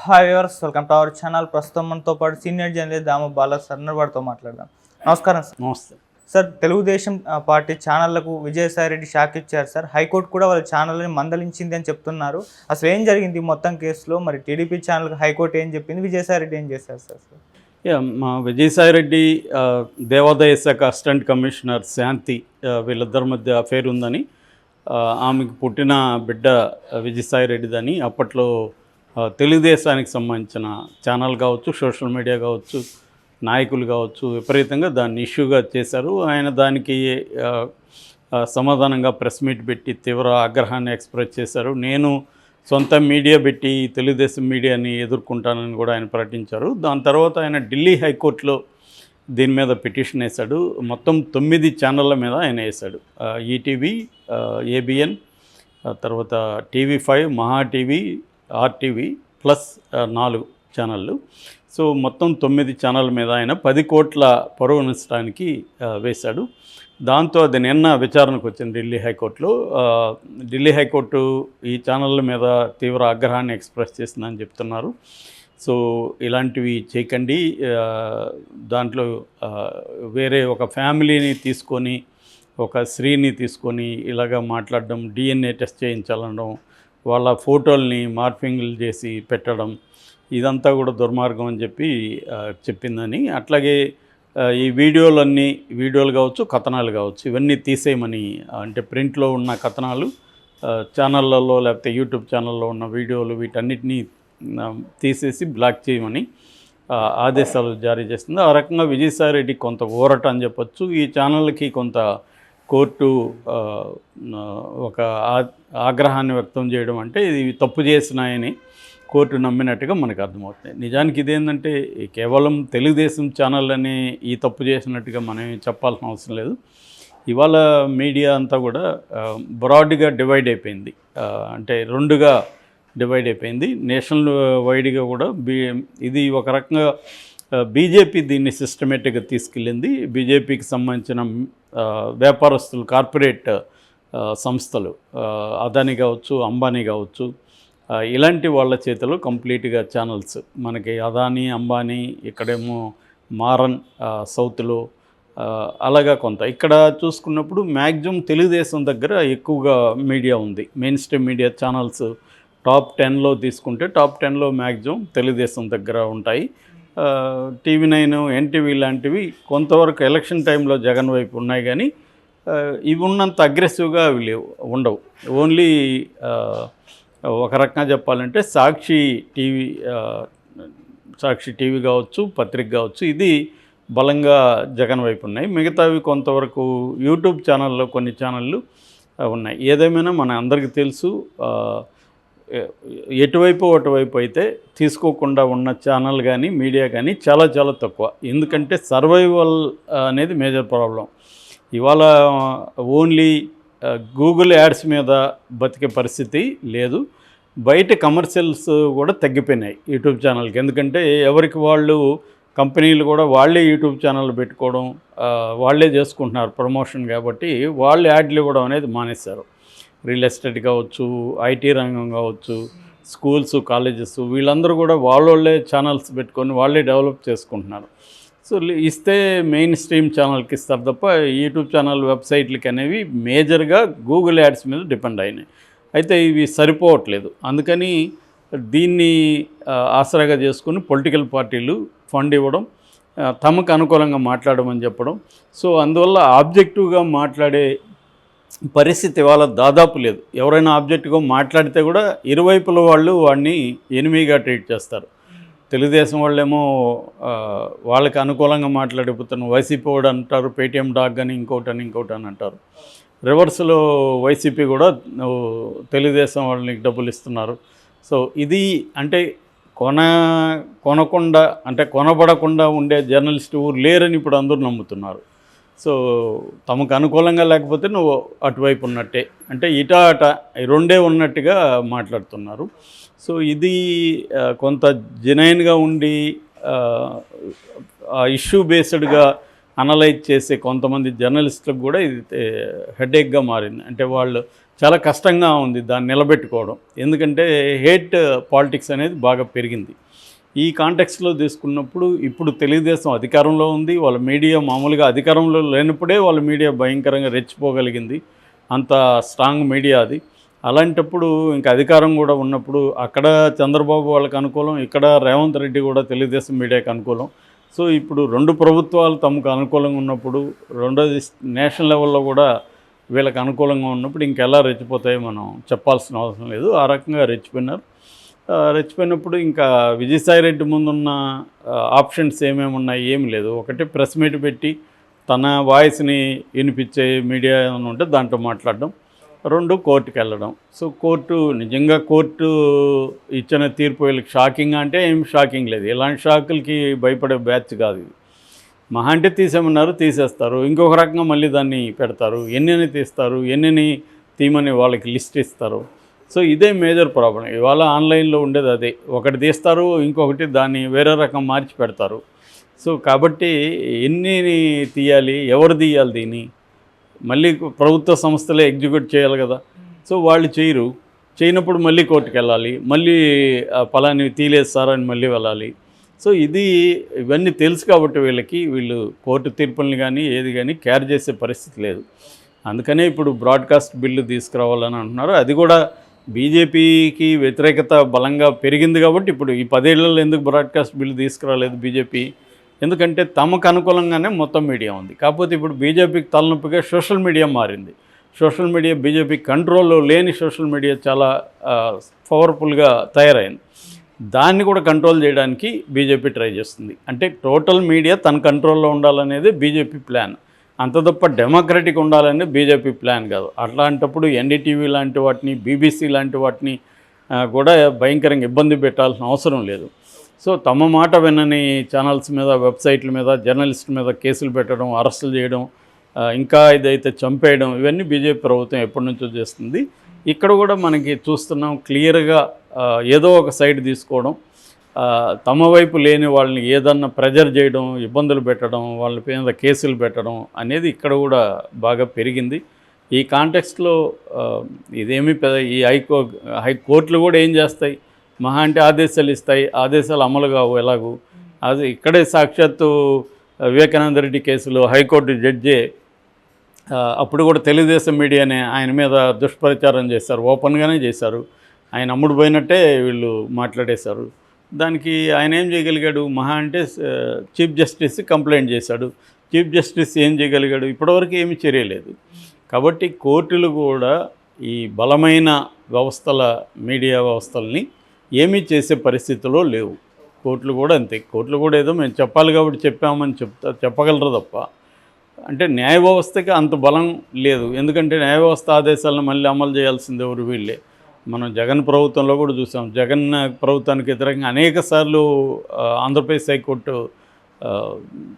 Hi viewers, welcome to our channel. ప్రస్తుతం మనతో పాటు సీనియర్ జర్నలిస్ట్ దాము బాలా సర్నర్ వారితో మాట్లాడదాం. నమస్కారం సార్. నమస్తే సార్, తెలుగుదేశం పార్టీ ఛానళ్లకు విజయసాయిరెడ్డి షాక్ ఇచ్చారు సార్. హైకోర్టు కూడా వాళ్ళ ఛానల్ని మందలించింది అని చెప్తున్నారు. అసలు ఏం జరిగింది మొత్తం కేసులో? మరి టీడీపీ ఛానల్కి హైకోర్టు ఏం చెప్పింది, విజయసాయిరెడ్డి ఏం చేశారు సార్? మా విజయసాయిరెడ్డి దేవాదాయ శాఖ అసిస్టెంట్ కమిషనర్ శాంతి వీళ్ళిద్దరి మధ్య అఫేర్ ఉందని, ఆమెకు పుట్టిన బిడ్డ విజయసాయిరెడ్డిదని అప్పట్లో తెలుగుదేశానికి సంబంధించిన ఛానల్ కావచ్చు, సోషల్ మీడియా కావచ్చు, నాయకులు కావచ్చు విపరీతంగా దాన్ని ఇష్యూగా చేశారు. ఆయన దానికి సమాధానంగా ప్రెస్ మీట్ పెట్టి తీవ్ర ఆగ్రహాన్ని ఎక్స్ప్రెస్ చేశారు. నేను సొంత మీడియా పెట్టి తెలుగుదేశం మీడియాని ఎదుర్కొంటానని కూడా ఆయన ప్రకటించారు. దాని తర్వాత ఆయన ఢిల్లీ హైకోర్టులో దీని మీద పిటిషన్ వేశాడు. మొత్తం 9 ఛానళ్ళ మీద ఆయన వేశాడు. ఈటీవీ, ఏబిఎన్, తర్వాత టీవీ5, మహా టీవీ, ఆర్టీవీ ప్లస్ 4 ఛానళ్ళు. సో మొత్తం 9 ఛానళ్ళ మీద ఆయన 10 కోట్ల పరువు నష్టానికి వేశాడు. దాంతో అది నిన్న విచారణకు వచ్చింది ఢిల్లీ హైకోర్టులో. ఢిల్లీ హైకోర్టు ఈ ఛానళ్ళ మీద తీవ్ర ఆగ్రహాన్ని ఎక్స్ప్రెస్ చేసిందని చెప్తున్నారు. సో ఇలాంటివి చేయకండి, దాంట్లో వేరే ఒక ఫ్యామిలీని తీసుకొని, ఒక స్త్రీని తీసుకొని ఇలాగ మాట్లాడడం, డిఎన్ఏ టెస్ట్ చేయించాలనడం, వాళ్ళ ఫోటోల్ని మార్ఫింగ్లు చేసి పెట్టడం, ఇదంతా కూడా దుర్మార్గం అని చెప్పిందని, అట్లాగే ఈ వీడియోలు కావచ్చు, కథనాలు కావచ్చు, ఇవన్నీ తీసేయమని, అంటే ప్రింట్లో ఉన్న కథనాలు ఛానళ్ళల్లో లేకపోతే యూట్యూబ్ ఛానల్లో ఉన్న వీడియోలు వీటన్నిటినీ తీసేసి బ్లాక్ చేయమని ఆదేశాలు జారీ చేస్తుంది. ఆ రకంగా విజయసాయిరెడ్డి కొంత ఊరట అని చెప్పొచ్చు. ఈ ఛానళ్ళకి కొంత కోర్టు ఒక ఆగ్రహాన్ని వ్యక్తం చేయడం, అంటే ఇది తప్పు చేసినాయని కోర్టు నమ్మినట్టుగా మనకు అర్థమవుతుంది. నిజానికి ఇదేంటంటే కేవలం తెలుగుదేశం ఛానల్ అని ఈ తప్పు చేసినట్టుగా మనం చెప్పాల్సిన అవసరం లేదు. ఇవాళ మీడియా అంతా కూడా బ్రాడ్గా డివైడ్ అయిపోయింది, అంటే 2గా డివైడ్ అయిపోయింది. నేషనల్ వైడ్గా కూడా ఇది ఒక రకంగా బీజేపీ దీన్ని సిస్టమేటిక్గా తీసుకెళ్ళింది. బీజేపీకి సంబంధించిన వ్యాపారస్తులు, కార్పొరేట్ సంస్థలు, అదానీ కావచ్చు, అంబానీ కావచ్చు, ఇలాంటి వాళ్ళ చేతిలో కంప్లీట్గా ఛానల్స్, మనకి అదానీ, అంబానీ, ఇక్కడేమో మారన్ సౌత్లో, అలాగా కొంత ఇక్కడ చూసుకున్నప్పుడు మ్యాక్సిమం తెలుగుదేశం దగ్గర ఎక్కువగా మీడియా ఉంది. Main stream media channels top 10లో తీసుకుంటే టాప్ 10లో మ్యాక్సిమం తెలుగుదేశం దగ్గర ఉంటాయి. టీవీ9, ఎన్టీవీ లాంటివి కొంతవరకు ఎలక్షన్ టైంలో జగన్ వైపు ఉన్నాయి, కానీ ఇవి ఉన్నంత అగ్రెసివ్గా అవి ఉండవు. ఓన్లీ ఒక రకంగా చెప్పాలంటే సాక్షి టీవీ కావచ్చు, పత్రిక కావచ్చు, ఇది బలంగా జగన్ వైపు ఉన్నాయి. మిగతావి కొంతవరకు యూట్యూబ్ ఛానల్లో కొన్ని ఛానళ్ళు ఉన్నాయి. ఏదేమైనా మన అందరికీ తెలుసు, అటువైపు అయితే తీసుకోకుండా ఉన్న ఛానల్ కానీ మీడియా కానీ చాలా చాలా తక్కువ. ఎందుకంటే సర్వైవల్ అనేది మేజర్ ప్రాబ్లం. ఇవాళ ఓన్లీ గూగుల్ యాడ్స్ మీద బతికే పరిస్థితి లేదు. బయట కమర్షియల్స్ కూడా తగ్గిపోయినాయి యూట్యూబ్ ఛానల్కి. ఎందుకంటే ఎవరికి వాళ్ళు కంపెనీలు కూడా వాళ్ళే యూట్యూబ్ ఛానల్ పెట్టుకోవడం, వాళ్ళే చేసుకుంటున్నారు ప్రమోషన్. కాబట్టి వాళ్ళు యాడ్లు ఇవ్వడం అనేది మానేశారు. రియల్ ఎస్టేట్ కావచ్చు, ఐటీ రంగం కావచ్చు, స్కూల్స్, కాలేజెస్, వీళ్ళందరూ కూడా వాళ్ళే ఛానల్స్ పెట్టుకొని వాళ్ళే డెవలప్ చేసుకుంటున్నారు. సో ఇస్తే మెయిన్ స్ట్రీమ్ ఛానల్కి ఇస్తారు తప్ప యూట్యూబ్ ఛానల్, వెబ్సైట్లకి అనేవి మేజర్గా గూగుల్ యాడ్స్ మీద డిపెండ్ అయినాయి. అయితే ఇవి సరిపోవట్లేదు. అందుకని దీన్ని ఆసరాగా చేసుకుని పొలిటికల్ పార్టీలు ఫండ్ ఇవ్వడం, తమకు అనుకూలంగా మాట్లాడమని చెప్పడం. సో అందువల్ల ఆబ్జెక్టివ్గా మాట్లాడే పరిస్థితి ఇవాళ దాదాపు లేదు. ఎవరైనా ఆబ్జెక్టివ్గా మాట్లాడితే కూడా ఇరువైపుల వాళ్ళు వాడిని ఎనిమిగా ట్రీట్ చేస్తారు. తెలుగుదేశం వాళ్ళేమో వాళ్ళకి అనుకూలంగా మాట్లాడిపోతాను, వైసీపీ వాడు అంటారు పేటీఎం డాగ్ అని, ఇంకోటి అని అంటారు. రివర్స్లో వైసీపీ కూడా తెలుగుదేశం వాళ్ళని డబ్బులు ఇస్తున్నారు. సో ఇది అంటే కొనబడకుండా ఉండే జర్నలిస్టు లేరని ఇప్పుడు అందరూ నమ్ముతున్నారు. సో తమకు అనుకూలంగా లేకపోతే నువ్వు అటువైపు ఉన్నట్టే, అంటే అట రెండే ఉన్నట్టుగా మాట్లాడుతున్నారు. సో ఇది కొంత జెన్యూన్గా ఉండి ఇష్యూ బేస్డ్గా అనలైజ్ చేసే కొంతమంది జర్నలిస్టులకు కూడా ఇది హెడేక్గా మారింది. అంటే వాళ్ళు చాలా కష్టంగా ఉంది దాన్ని నిలబెట్టుకోవడం. ఎందుకంటే హేట్ పాలిటిక్స్ అనేది బాగా పెరిగింది. ఈ కాంటెక్స్లో తీసుకున్నప్పుడు ఇప్పుడు తెలుగుదేశం అధికారంలో ఉంది. వాళ్ళ మీడియా మామూలుగా అధికారంలో లేనప్పుడే వాళ్ళ మీడియా భయంకరంగా రెచ్చిపోగలిగింది. అంత స్ట్రాంగ్ మీడియా అది. అలాంటప్పుడు ఇంకా అధికారం కూడా ఉన్నప్పుడు అక్కడ చంద్రబాబు వాళ్ళకి అనుకూలం, ఇక్కడ రేవంత్ రెడ్డి కూడా తెలుగుదేశం మీడియాకి అనుకూలం. సో ఇప్పుడు 2 ప్రభుత్వాలు తమకు అనుకూలంగా ఉన్నప్పుడు, రెండోది నేషనల్ లెవెల్లో కూడా వీళ్ళకి అనుకూలంగా ఉన్నప్పుడు ఇంకెలా రెచ్చిపోతాయో మనం చెప్పాల్సిన అవసరం లేదు. ఆ రకంగా రెచ్చిపోయినారు. రెచ్చిపోయినప్పుడు ఇంకా విజయసాయిరెడ్డి ముందున్న ఆప్షన్స్ ఏమేమి ఉన్నాయి, ఏమి లేదు. ఒకటి ప్రెస్ మీట్ పెట్టి తన వాయిస్ని వినిపించే మీడియా ఏమైనా ఉంటే దాంట్లో మాట్లాడడం. 2 కోర్టుకి వెళ్ళడం. సో నిజంగా కోర్టు ఇచ్చిన తీర్పు వీళ్ళకి షాకింగ్ అంటే ఏం షాకింగ్ లేదు. ఇలాంటి షాకులకి భయపడే బ్యాచ్ కాదు ఇది. మహా అంటే తీసేమన్నారు, తీసేస్తారు. ఇంకొక రకంగా మళ్ళీ దాన్ని పెడతారు. ఎన్ని తీస్తారు, ఎన్ని తీయమని వాళ్ళకి లిస్ట్ ఇస్తారు. సో ఇదే మేజర్ ప్రాబ్లం. ఇవాళ ఆన్లైన్లో ఉండేది అదే. ఒకటి తీస్తారు, ఇంకొకటి దాన్ని వేరే రకం మార్చి పెడతారు. సో కాబట్టి ఎన్ని తీయాలి, ఎవరు తీయాలి దీన్ని? మళ్ళీ ప్రభుత్వ సంస్థలే ఎగ్జిక్యూట్ చేయాలి కదా. సో వాళ్ళు చేయనప్పుడు మళ్ళీ కోర్టుకు వెళ్ళాలి, మళ్ళీ పలాని తీయలేదు సార్ అని మళ్ళీ వెళ్ళాలి. సో ఇవన్నీ తెలుసు కాబట్టి వీళ్ళు కోర్టు తీర్పుల్ని కానీ ఏది కానీ క్యారీ చేసే పరిస్థితి లేదు. అందుకనే ఇప్పుడు బ్రాడ్కాస్ట్ బిల్లు తీసుకురావాలని అంటున్నారు. అది కూడా బీజేపీకి వ్యతిరేకత బలంగా పెరిగింది కాబట్టి ఇప్పుడు ఈ 10 ఏళ్లలో ఎందుకు బ్రాడ్కాస్ట్ బిల్లు తీసుకురాలేదు బీజేపీ? ఎందుకంటే తమకు అనుకూలంగానే మొత్తం మీడియా ఉంది. కాకపోతే ఇప్పుడు బీజేపీకి తలనొప్పిగా సోషల్ మీడియా మారింది. సోషల్ మీడియా బీజేపీ కంట్రోల్లో లేని సోషల్ మీడియా చాలా పవర్ఫుల్గా తయారైంది. దాన్ని కూడా కంట్రోల్ చేయడానికి బీజేపీ ట్రై చేస్తుంది. అంటే టోటల్ మీడియా తన కంట్రోల్లో ఉండాలనేది బీజేపీ ప్లాన్. అంత తప్ప డెమోక్రటిక్ ఉండాలనేది బీజేపీ ప్లాన్ కాదు. అట్లాంటప్పుడు ఎన్డీటీవీ లాంటి వాటిని, బీబీసీ లాంటి వాటిని కూడా భయంకరంగా ఇబ్బంది పెట్టాల్సిన అవసరం లేదు. సో తమ మాట వినని ఛానల్స్ మీద, వెబ్సైట్ల మీద, జర్నలిస్టుల మీద కేసులు పెట్టడం, అరెస్టులు చేయడం, ఇంకా ఇదైతే చంపేయడం, ఇవన్నీ బీజేపీ ప్రభుత్వం ఎప్పటి నుంచో చేస్తుంది. ఇక్కడ కూడా మనకి చూస్తున్నాం క్లియర్గా ఏదో ఒక సైడ్ తీసుకోవడం, తమ వైపు లేని వాళ్ళని ఏదన్నా ప్రెజర్ చేయడం, ఇబ్బందులు పెట్టడం, వాళ్ళ మీద కేసులు పెట్టడం అనేది ఇక్కడ కూడా బాగా పెరిగింది. ఈ కాంటెక్స్ట్లో ఇదేమీ ఈ హైకోర్టులు కూడా ఏం చేస్తాయి? మహా అంటే ఆదేశాలు ఇస్తాయి. ఆదేశాలు అమలు కావు ఎలాగూ. అది ఇక్కడే సాక్షాత్తు వివేకానంద రెడ్డి కేసులో హైకోర్టు జడ్జే అప్పుడు కూడా తెలుగుదేశం మీడియానే ఆయన మీద దుష్ప్రచారం చేశారు, ఓపెన్గానే చేశారు. ఆయన అమ్ముడు పోయినట్టే వీళ్ళు మాట్లాడేశారు. దానికి ఆయన ఏం చేయగలిగాడు? మహా అంటే చీఫ్ జస్టిస్ కంప్లైంట్ చేశాడు. చీఫ్ జస్టిస్ ఏం చేయగలిగాడు? ఇప్పటివరకు ఏమీ చర్యలేదు. కాబట్టి కోర్టులు కూడా ఈ బలమైన వ్యవస్థల, మీడియా వ్యవస్థల్ని ఏమీ చేసే పరిస్థితిలో లేవు. కోర్టులు కూడా అంతే. కోర్టులు కూడా ఏదో మేము చెప్పాలి కాబట్టి చెప్పామని చెప్పగలరు తప్ప, అంటే న్యాయ వ్యవస్థకి అంత బలం లేదు. ఎందుకంటే న్యాయ వ్యవస్థ ఆదేశాలను మళ్ళీ అమలు చేయాల్సింది ఎవరు? వీళ్ళే. మనం జగన్ ప్రభుత్వంలో కూడా చూసాం. జగన్ ప్రభుత్వానికి వ్యతిరేకంగా అనేక సార్లు ఆంధ్రప్రదేశ్ హైకోర్టు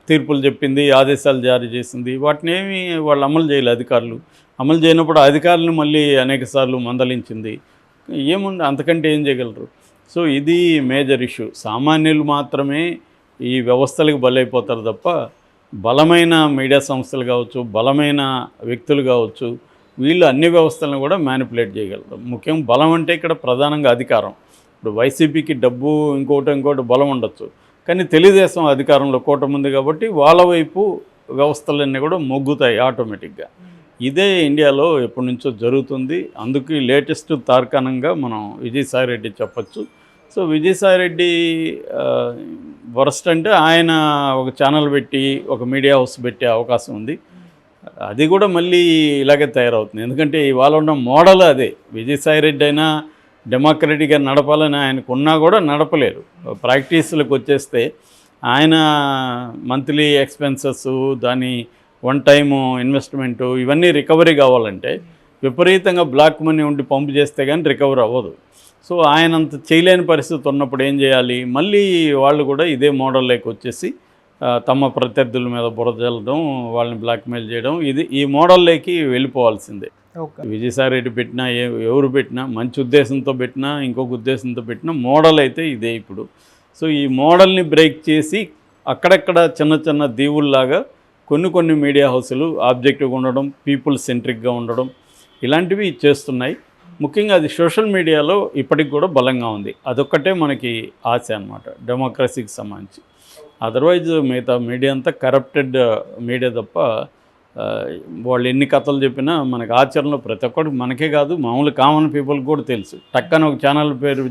తీర్పులు చెప్పింది, ఆదేశాలు జారీ చేసింది. వాటిని ఏమి వాళ్ళు అమలు చేయలేదు. అధికారులు అమలు చేయనప్పుడు అధికారులను మళ్ళీ అనేక సార్లు మందలించింది. ఏముంది, అంతకంటే ఏం చేయగలరు? సో ఇది మేజర్ ఇష్యూ. సామాన్యులు మాత్రమే ఈ వ్యవస్థలకు బలైపోతారు తప్ప బలమైన మీడియా సంస్థలు కావచ్చు, బలమైన వ్యక్తులు కావచ్చు, వీళ్ళు అన్ని వ్యవస్థలను కూడా మ్యానిపులేట్ చేయగలరు. ముఖ్యంగా బలం అంటే ఇక్కడ ప్రధానంగా అధికారం. ఇప్పుడు వైసీపీకి డబ్బు ఇంకోటి బలం ఉండొచ్చు, కానీ తెలుగుదేశం అధికారంలో కూటమి ఉంది కాబట్టి వాళ్ళ వైపు వ్యవస్థలన్నీ కూడా మొగ్గుతాయి ఆటోమేటిక్గా. ఇదే ఇండియాలో ఎప్పటి నుంచో జరుగుతుంది. అందుకు లేటెస్ట్ తార్కాణంగా మనం విజయసాయిరెడ్డి చెప్పచ్చు. సో విజయసాయిరెడ్డి వరస్ట్ అంటే ఆయన ఒక ఛానల్ పెట్టి ఒక మీడియా హౌస్ పెట్టే అవకాశం ఉంది. అది కూడా మళ్ళీ ఇలాగే తయారవుతుంది. ఎందుకంటే ఇవాళ ఉన్న మోడల్ అదే. విజయసాయిరెడ్డి అయినా డెమోక్రటిక్గా నడపాలని ఆయనకు ఉన్నా కూడా నడపలేరు. ప్రాక్టీసులకు వచ్చేస్తే ఆయన మంత్లీ ఎక్స్పెన్సెస్, దాని వన్ టైము ఇన్వెస్ట్మెంటు, ఇవన్నీ రికవరీ కావాలంటే విపరీతంగా బ్లాక్ మనీ ఉండి పంపు చేస్తే కానీ రికవర్ అవ్వదు. సో ఆయన అంత చేయలేని పరిస్థితి ఉన్నప్పుడు ఏం చేయాలి? మళ్ళీ వాళ్ళు కూడా ఇదే మోడల్లోకి వచ్చేసి తమ ప్రత్యర్థుల మీద బురదల్లడం, వాళ్ళని బ్లాక్మెయిల్ చేయడం, ఈ మోడల్లోకి వెళ్ళిపోవాల్సిందే. విజయసాయిరెడ్డి పెట్టినా, ఎవరు పెట్టినా, మంచి ఉద్దేశంతో పెట్టినా, ఇంకొక ఉద్దేశంతో పెట్టినా మోడల్ అయితే ఇదే ఇప్పుడు. సో ఈ మోడల్ని బ్రేక్ చేసి అక్కడక్కడ చిన్న చిన్న దీవుల్లాగా కొన్ని మీడియా హౌసులు ఆబ్జెక్టివ్గా ఉండడం, పీపుల్ సెంట్రిక్గా ఉండడం, ఇలాంటివి చేస్తున్నాయి. ముఖ్యంగా అది సోషల్ మీడియాలో ఇప్పటికి కూడా బలంగా ఉంది. అదొక్కటే మనకి ఆశ అన్నమాట డెమోక్రసీకి సంబంధించి. అదర్వైజ్ మిగతా మీడియా అంతా కరప్టెడ్ మీడియా తప్ప వాళ్ళు ఎన్ని కథలు చెప్పినా మనకి ఆచరణలో ప్రతి ఒక్కటి మనకే కాదు మామూలు కామన్ పీపుల్కి కూడా తెలుసు. టక్కన ఒక ఛానల్ పేరు